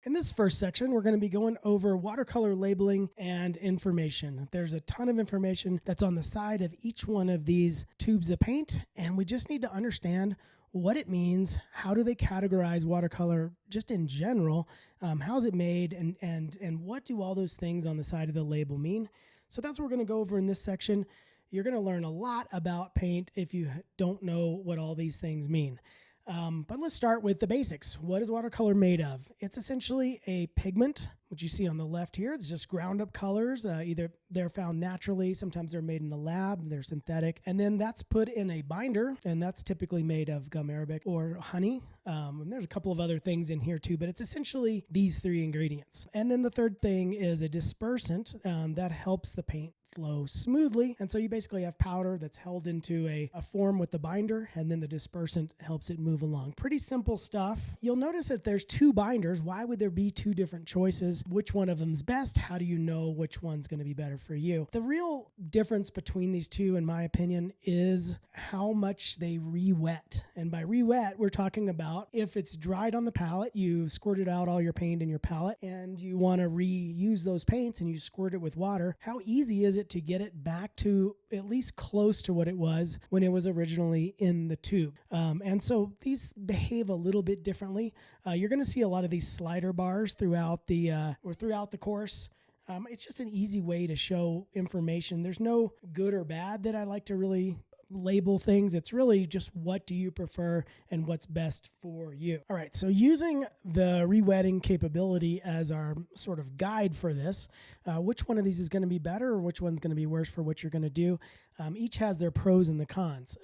In this first section, we're going to be going over watercolor labeling and information. There's a ton of information that's on the side of each one of these tubes of paint, and we just need to understand what it means, how do they categorize watercolor just in general, how's it made, and what do all those things on the side of the label mean. So that's what we're going to go over in this section. You're going to learn a lot about paint if you don't know what all these things mean. But let's start with the basics. What is watercolor made of? It's essentially a pigment, which you see on the left here. It's just ground up colors. Either they're found naturally, sometimes they're made in a lab, they're synthetic. And then that's put in a binder, and that's typically made of gum arabic or honey. And there's a couple of other things in here too, but it's essentially these three ingredients. And then the third thing is a dispersant that helps the paint flow smoothly. And so you basically have powder that's held into a form with the binder, and then the dispersant helps it move along. Pretty simple stuff. You'll notice that there's two binders. Why would there be two different choices? Which one of them's best? How do you know which one's going to be better for you? The real difference between these two, in my opinion, is how much they re-wet. And by re-wet, we're talking about if it's dried on the palette, you squirted out all your paint in your palette, and you want to reuse those paints and you squirt it with water, how easy is it to get it back to at least close to what it was when it was originally in the tube? And so these behave a little bit differently. You're going to see a lot of these slider bars throughout the course. It's just an easy way to show information. There's no good or bad that I like to really label things. It's really just what do you prefer and what's best for you. All right, so using the rewetting capability as our sort of guide for this, which one of these is going to be better or which one's going to be worse for what you're going to do, each has their pros and the cons.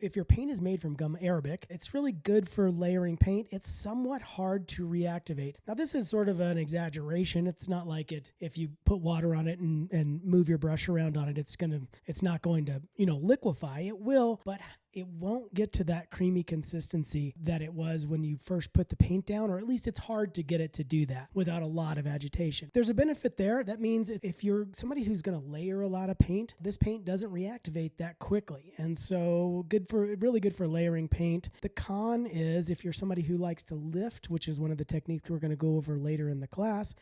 If your paint is made from gum arabic, it's really good for layering paint. It's somewhat hard to reactivate. Now, this is sort of an exaggeration. It's not like it, if you put water on it and move your brush around on it, it's not going to, liquefy. It will, but it won't get to that creamy consistency that it was when you first put the paint down, or at least it's hard to get it to do that without a lot of agitation. There's a benefit there. That means if you're somebody who's going to layer a lot of paint, this paint doesn't reactivate that quickly. And so really good for layering paint. The con is if you're somebody who likes to lift, which is one of the techniques we're going to go over later in the class,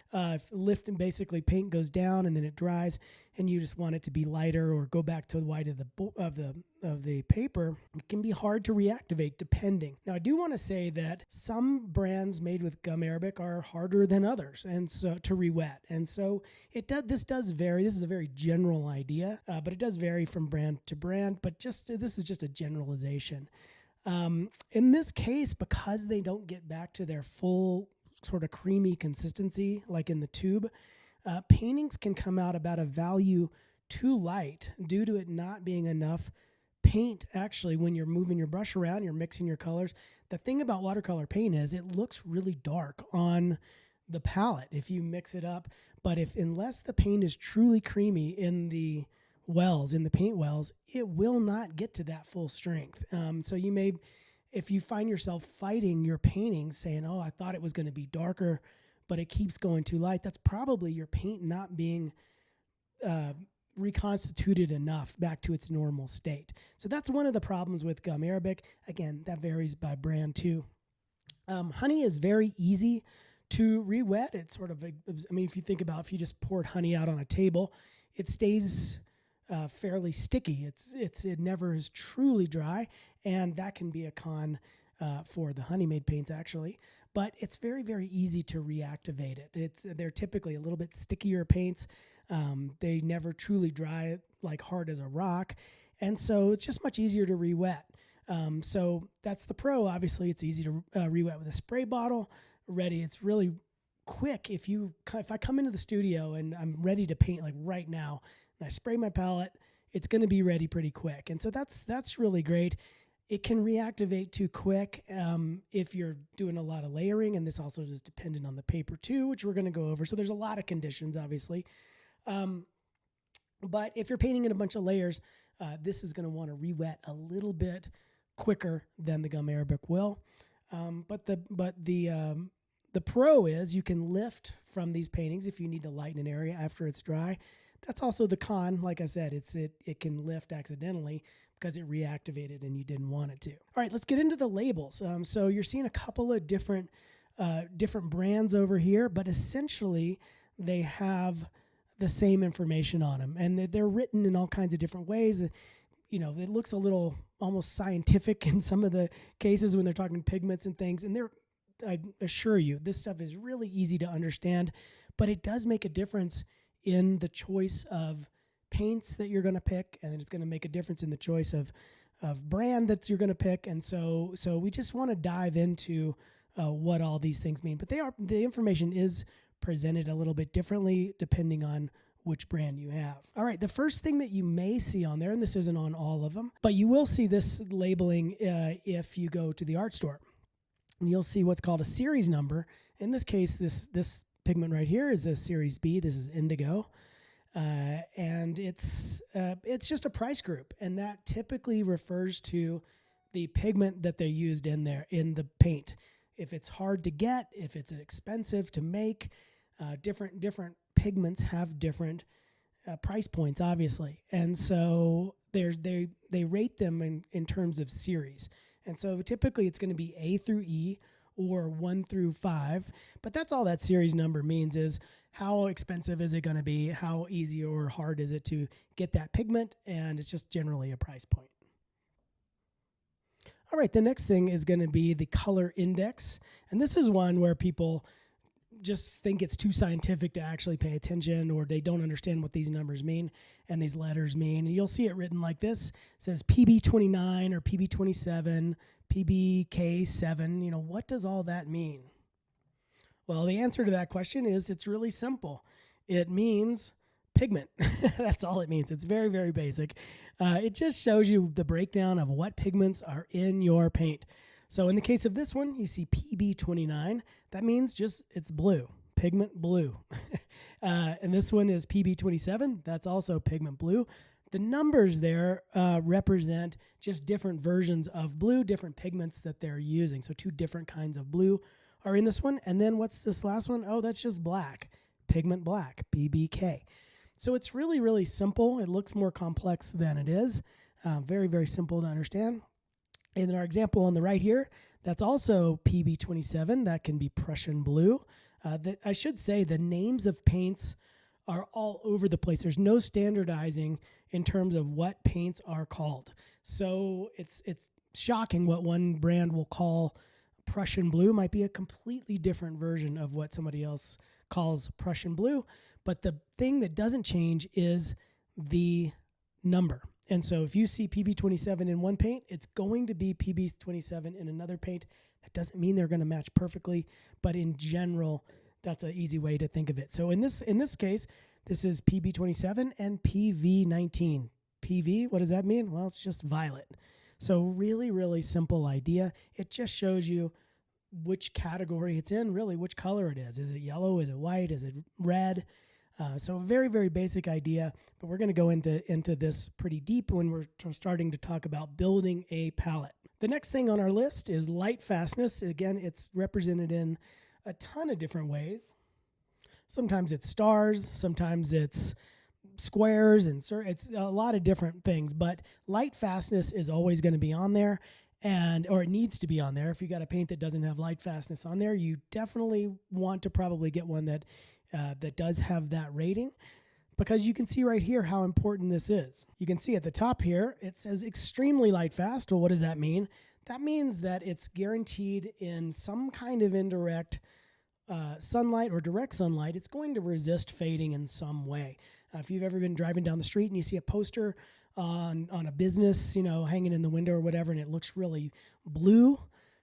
lift and basically paint goes down and then it dries, and you just want it to be lighter or go back to the white of the paper, it can be hard to reactivate depending. Now, I do want to say that some brands made with gum arabic are harder than others, and so to rewet. And so this does vary. This is a very general idea, but it does vary from brand to brand. But this is just a generalization. In this case, because they don't get back to their full sort of creamy consistency like in the tube, paintings can come out about a value too light due to it not being enough paint. Actually, when you're moving your brush around, you're mixing your colors. The thing about watercolor paint is it looks really dark on the palette if you mix it up. But unless the paint is truly creamy in the paint wells, it will not get to that full strength. So you may, if you find yourself fighting your paintings saying, oh, I thought it was going to be darker, but it keeps going too light, that's probably your paint not being reconstituted enough back to its normal state. So that's one of the problems with gum arabic. Again, that varies by brand too. Honey is very easy to re-wet. It's sort of, if you think about if you just poured honey out on a table, it stays fairly sticky. It never is truly dry, and that can be a con for the honey-made paints actually. But it's very, very easy to reactivate it. They're typically a little bit stickier paints. They never truly dry like hard as a rock. And so it's just much easier to re-wet. So that's the pro. Obviously, it's easy to re-wet with a spray bottle. Ready. It's really quick. If I come into the studio and I'm ready to paint like right now, and I spray my palette, it's going to be ready pretty quick. And so that's really great. It can reactivate too quick if you're doing a lot of layering, and this also is dependent on the paper too, which we're going to go over. So there's a lot of conditions, obviously. But if you're painting in a bunch of layers, this is going to want to re-wet a little bit quicker than the gum arabic will. But the pro is you can lift from these paintings if you need to lighten an area after it's dry. That's also the con. Like I said, it can lift accidentally because it reactivated and you didn't want it to. All right, let's get into the labels. So you're seeing a couple of different different brands over here, but essentially they have the same information on them, and they're written in all kinds of different ways. You know, it looks a little almost scientific in some of the cases when they're talking pigments and things, and I assure you, this stuff is really easy to understand, but it does make a difference in the choice of paints that you're going to pick, and it's going to make a difference in the choice of brand that you're going to pick. And so we just want to dive into what all these things mean. But the information is presented a little bit differently depending on which brand you have. All right, the first thing that you may see on there, and this isn't on all of them, but you will see this labeling if you go to the art store. And you'll see what's called a series number. In this case, this pigment right here is a series B. This is indigo. And it's just a price group, and that typically refers to the pigment that they used in the paint. If it's hard to get, if it's expensive to make, different pigments have different price points, obviously, and so they rate them in terms of series. And so typically it's going to be A through E or 1 through 5, but that's all that series number means is how expensive is it going to be, how easy or hard is it to get that pigment, and it's just generally a price point. All right, the next thing is going to be the color index, and this is one where people just think it's too scientific to actually pay attention, or they don't understand what these numbers mean and these letters mean. And you'll see it written like this. It says PB29 or PB27, PBK7. You know, what does all that mean? Well, the answer to that question is it's really simple. It means pigment. That's all it means. It's very, very basic. It just shows you the breakdown of what pigments are in your paint. So in the case of this one, you see PB29. That means just it's blue, pigment blue. And this one is PB27. That's also pigment blue. The numbers there represent just different versions of blue, different pigments that they're using. So 2 different kinds of blue are in this one. And then what's this last one? Oh, that's just black, pigment black, PBK. So it's really, really simple. It looks more complex than it is. Very, very simple to understand. In our example on the right here, that's also PB27. That can be Prussian blue. I should say the names of paints are all over the place. There's no standardizing in terms of what paints are called. So it's shocking what one brand will call Prussian blue might be a completely different version of what somebody else calls Prussian blue. But the thing that doesn't change is the number. And so if you see PB27 in one paint, it's going to be PB27 in another paint. That doesn't mean they're going to match perfectly, but in general, that's an easy way to think of it. So in this case, this is PB27 and PV19. PV, what does that mean? Well, it's just violet. So really, really simple idea. It just shows you which category it's in, really which color it is. Is it yellow? Is it white? Is it red? So a very, very basic idea, but we're going to go into this pretty deep when we're starting to talk about building a palette. The next thing on our list is Lightfastness. Again, it's represented in a ton of different ways. Sometimes it's stars, sometimes it's squares, and it's a lot of different things, but Lightfastness is always going to be on there, or it needs to be on there. If you got a paint that doesn't have Lightfastness on there, you definitely want to probably get one that does have that rating, because you can see right here how important this is. You can see at the top here, it says extremely light fast. Well, what does that mean? That means that it's guaranteed in some kind of indirect sunlight or direct sunlight, it's going to resist fading in some way. If you've ever been driving down the street and you see a poster on a business, hanging in the window or whatever, and it looks really blue,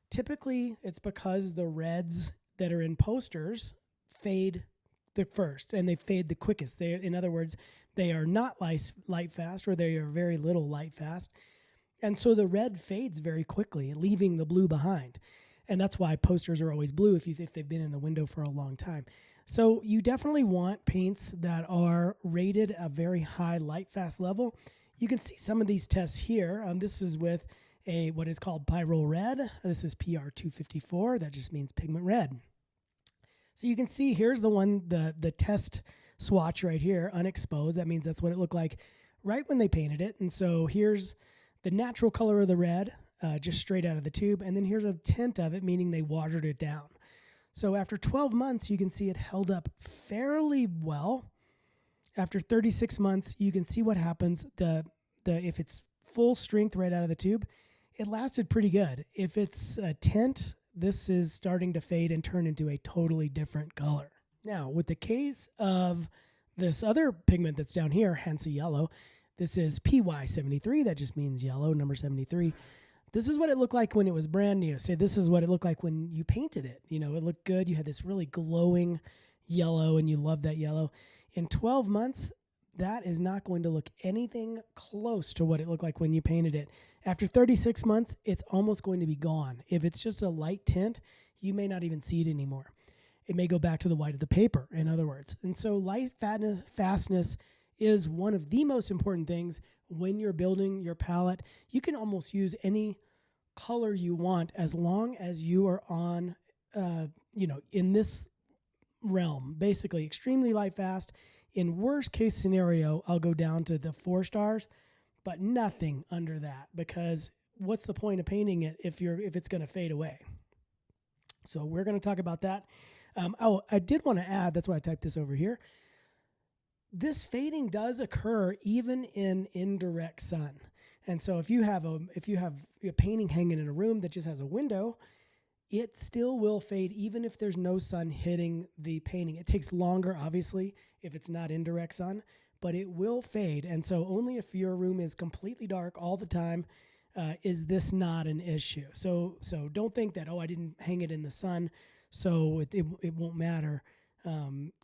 typically it's because the reds that are in posters fade the first, and they fade the quickest. In other words, they are not light fast, or they are very little light fast. And so the red fades very quickly, leaving the blue behind. And that's why posters are always blue if they've been in the window for a long time. So you definitely want paints that are rated a very high light fast level. You can see some of these tests here. This is with what is called Pyrrole Red. This is PR254. That just means pigment red. So you can see here's the one, the test swatch right here, unexposed. That means that's what it looked like right when they painted it. And so here's the natural color of the red, just straight out of the tube. And then here's a tint of it, meaning they watered it down. So after 12 months, you can see it held up fairly well. After 36 months, you can see what happens. If it's full strength right out of the tube, it lasted pretty good. If it's a tint, this is starting to fade and turn into a totally different color. Now, with the case of this other pigment that's down here, hence a yellow, this is PY73. That just means yellow, number 73. This is what it looked like when it was brand new. Say this is what it looked like when you painted it. You know, it looked good. You had this really glowing yellow and you loved that yellow. In 12 months, that is not going to look anything close to what it looked like when you painted it. After 36 months, it's almost going to be gone. If it's just a light tint, you may not even see it anymore. It may go back to the white of the paper, in other words. And so Lightfastness is one of the most important things when you're building your palette. You can almost use any color you want as long as you are on, in this realm. Basically, extremely light fast. In worst case scenario, I'll go down to the 4 stars, but nothing under that, because what's the point of painting it if it's going to fade away? So we're going to talk about that. I did want to add, that's why I typed this over here. This fading does occur even in indirect sun. And so if you have a painting hanging in a room that just has a window, it still will fade even if there's no sun hitting the painting. It takes longer, obviously, if it's not indirect sun, but it will fade. And so only if your room is completely dark all the time is this not an issue. So don't think that, I didn't hang it in the sun, so it won't matter.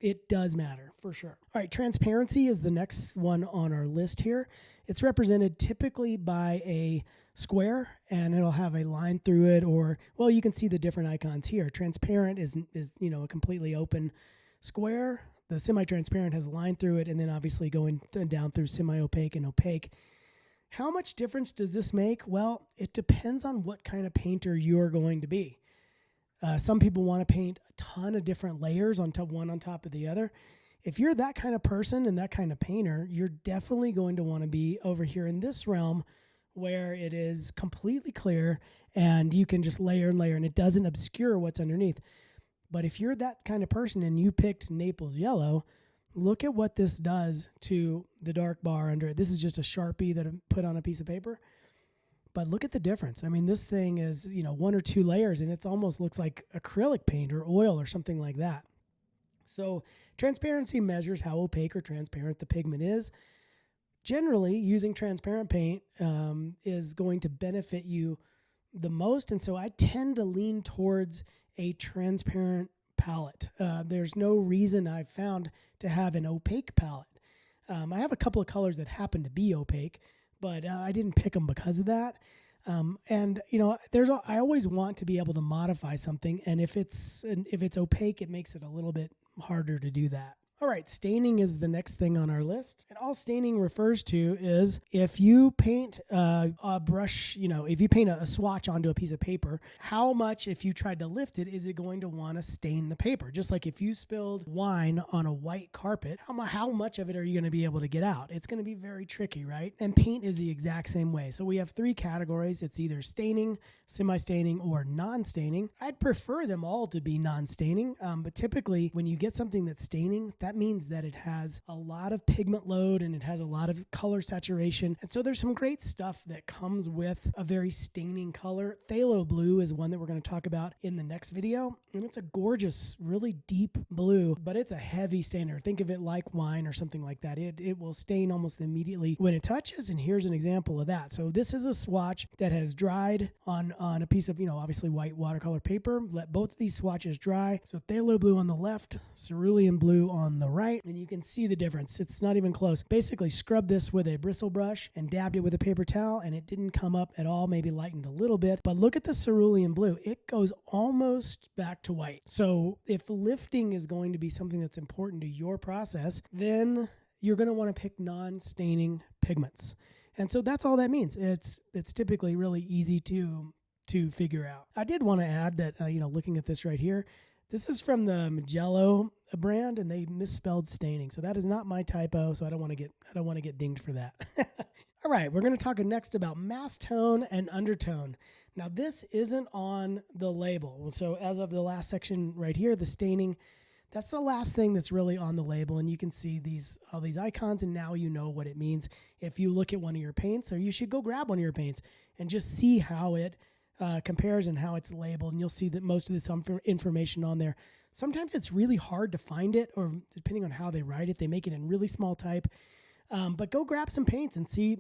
It does matter for sure. All right, transparency is the next one on our list here. It's represented typically by a square, and it'll have a line through it, or, well, you can see the different icons here. Transparent is a completely open square. The semi-transparent has a line through it, and then obviously going down through semi-opaque and opaque. How much difference does this make? Well, it depends on what kind of painter you're going to be. Some people want to paint a ton of different layers one on top of the other. If you're that kind of person and that kind of painter, you're definitely going to want to be over here in this realm where it is completely clear and you can just layer and layer and it doesn't obscure what's underneath. But if you're that kind of person and you picked Naples yellow, look at what this does to the dark bar under it. This is just a Sharpie that I put on a piece of paper. But look at the difference. I mean, this thing is, 1 or 2 layers, and it almost looks like acrylic paint or oil or something like that. So transparency measures how opaque or transparent the pigment is. Generally, using transparent paint is going to benefit you the most, and so I tend to lean towards a transparent palette. There's no reason I've found to have an opaque palette. I have a couple of colors that happen to be opaque, but I didn't pick them because of that. I always want to be able to modify something, and if it's opaque, it makes it a little bit harder to do that. All right, staining is the next thing on our list. And all staining refers to is if you paint a brush, if you paint a swatch onto a piece of paper, how much, if you tried to lift it, is it going to want to stain the paper? Just like if you spilled wine on a white carpet, how much of it are you going to be able to get out? It's going to be very tricky, right? And paint is the exact same way. So we have 3 categories. It's either staining, semi-staining, or non-staining. I'd prefer them all to be non-staining, but typically when you get something that's staining, that means that it has a lot of pigment load and it has a lot of color saturation. And so there's some great stuff that comes with a very staining color. Phthalo blue is one that we're going to talk about in the next video. And it's a gorgeous, really deep blue, but it's a heavy stainer. Think of it like wine or something like that. It will stain almost immediately when it touches. And here's an example of that. So this is a swatch that has dried on a piece of, obviously white watercolor paper. Let both of these swatches dry. So phthalo blue on the left, cerulean blue on the right, and you can see the difference. It's not even close. Basically scrubbed this with a bristle brush and dabbed it with a paper towel, and it didn't come up at all, maybe lightened a little bit, but look at the cerulean blue. It goes almost back to white. So if lifting is going to be something that's important to your process, then you're going to want to pick non-staining pigments. And so that's all that means. It's typically really easy to figure out. I did want to add that, looking at this right here, this is from the Magello brand, and they misspelled staining. So that is not my typo. So I don't want to get dinged for that. All right, we're going to talk next about mass tone and undertone. Now, this isn't on the label. So as of the last section right here, the staining, that's the last thing that's really on the label. And you can see all these icons, and now you know what it means. If you look at one of your paints, or you should go grab one of your paints and just see how it compares and how it's labeled. And you'll see that most of this information on there. Sometimes it's really hard to find it, or depending on how they write it, they make it in really small type. But go grab some paints and see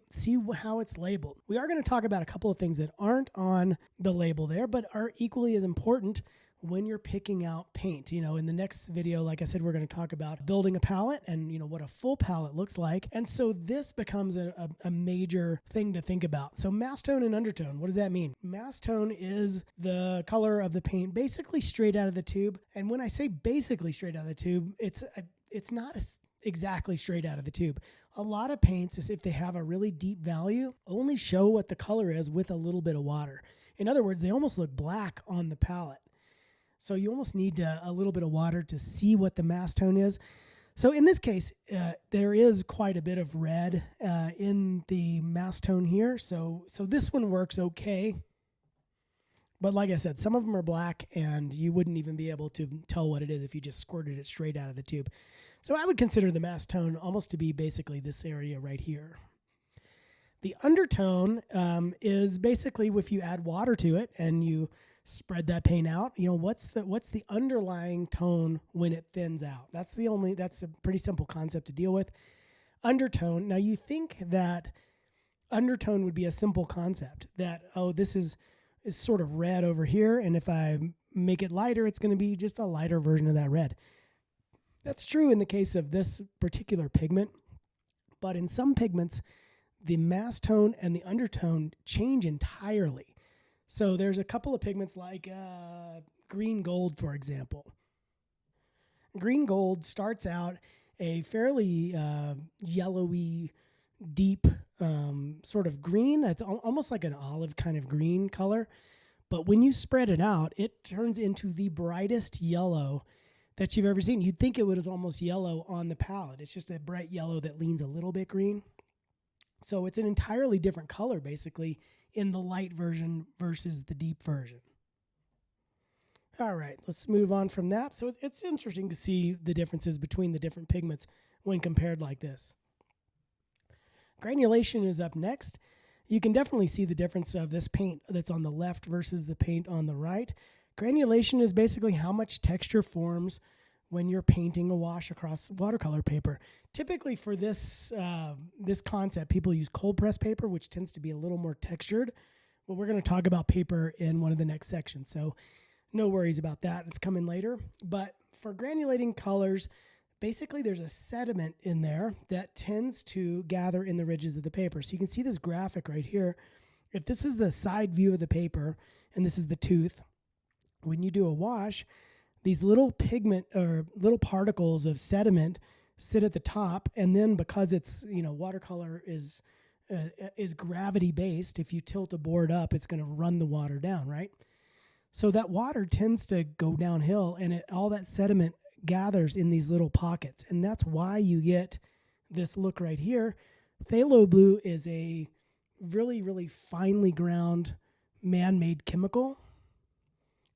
how it's labeled. We are going to talk about a couple of things that aren't on the label there, but are equally as important when you're picking out paint. You know, in the next video, like I said, we're going to talk about building a palette and, you know, what a full palette looks like. And so this becomes a major thing to think about. So mass tone and undertone, what does that mean? Mass tone is the color of the paint basically straight out of the tube. And when I say basically straight out of the tube, it's not exactly straight out of the tube. A lot of paints, if they have a really deep value, only show what the color is with a little bit of water. In other words, they almost look black on the palette. So you almost need a little bit of water to see what the mass tone is. So in this case, there is quite a bit of red in the mass tone here. So this one works okay. But like I said, some of them are black, and you wouldn't even be able to tell what it is if you just squirted it straight out of the tube. So I would consider the mass tone almost to be basically this area right here. The undertone is basically if you add water to it and you spread that paint out, you know, what's the underlying tone when it thins out? That's a pretty simple concept to deal with. Undertone. Now you think that undertone would be a simple concept, that, oh, this is sort of red over here, and if I make it lighter, it's going to be just a lighter version of that red. That's true in the case of this particular pigment, but in some pigments, the mass tone and the undertone change entirely. So there's a couple of pigments like green gold, for example. Green gold starts out a fairly yellowy, deep sort of green. It's almost like an olive kind of green color. But when you spread it out, it turns into the brightest yellow that you've ever seen. You'd think it was almost yellow on the palette. It's just a bright yellow that leans a little bit green. So it's an entirely different color, basically, in the light version versus the deep version. All right, let's move on from that. So it's interesting to see the differences between the different pigments when compared like this. Granulation is up next. You can definitely see the difference of this paint that's on the left versus the paint on the right. Granulation is basically how much texture forms when you're painting a wash across watercolor paper. Typically for this concept, people use cold press paper, which tends to be a little more textured. But we're going to talk about paper in one of the next sections, so no worries about that. It's coming later. But for granulating colors, basically there's a sediment in there that tends to gather in the ridges of the paper. So you can see this graphic right here. If this is the side view of the paper and this is the tooth, when you do a wash, these little pigment or little particles of sediment sit at the top, and then because it's, you know, watercolor is gravity based, if you tilt a board up, it's going to run the water down, right? So that water tends to go downhill, and all that sediment gathers in these little pockets, and that's why you get this look right here. Phthalo blue is a really, really finely ground man-made chemical,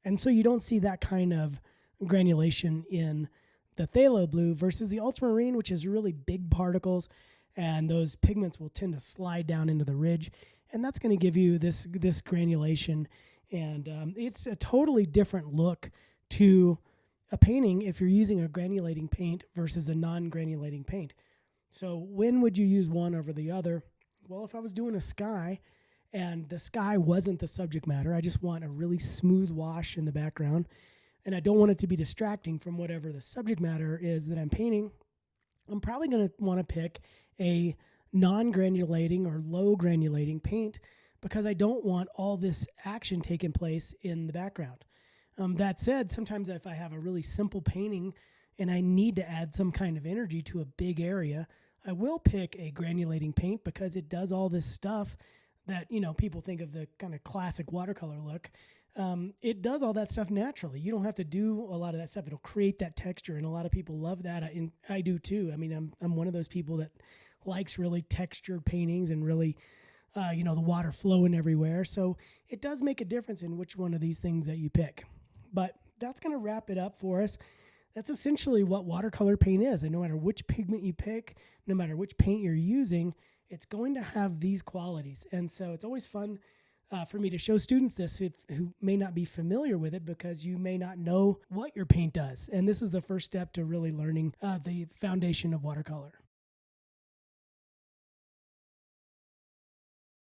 and so you don't see that kind of granulation in the phthalo blue versus the ultramarine, which is really big particles, and those pigments will tend to slide down into the ridge, and that's going to give you this granulation. And it's a totally different look to a painting if you're using a granulating paint versus a non-granulating paint. So when would you use one over the other? Well, if I was doing a sky and the sky wasn't the subject matter, I just want a really smooth wash in the background, and I don't want it to be distracting from whatever the subject matter is that I'm painting, I'm probably going to want to pick a non-granulating or low granulating paint because I don't want all this action taking place in the background. That said, sometimes if I have a really simple painting and I need to add some kind of energy to a big area, I will pick a granulating paint because it does all this stuff that, you know, people think of the kind of classic watercolor look. It does all that stuff naturally. You don't have to do a lot of that stuff. It'll create that texture, and a lot of people love that. I do too. I mean, I'm one of those people that likes really textured paintings and really, the water flowing everywhere. So it does make a difference in which one of these things that you pick. But that's going to wrap it up for us. That's essentially what watercolor paint is. And no matter which pigment you pick, no matter which paint you're using, it's going to have these qualities. And so it's always fun for me to show students this who may not be familiar with it, because you may not know what your paint does. And this is the first step to really learning the foundation of watercolor.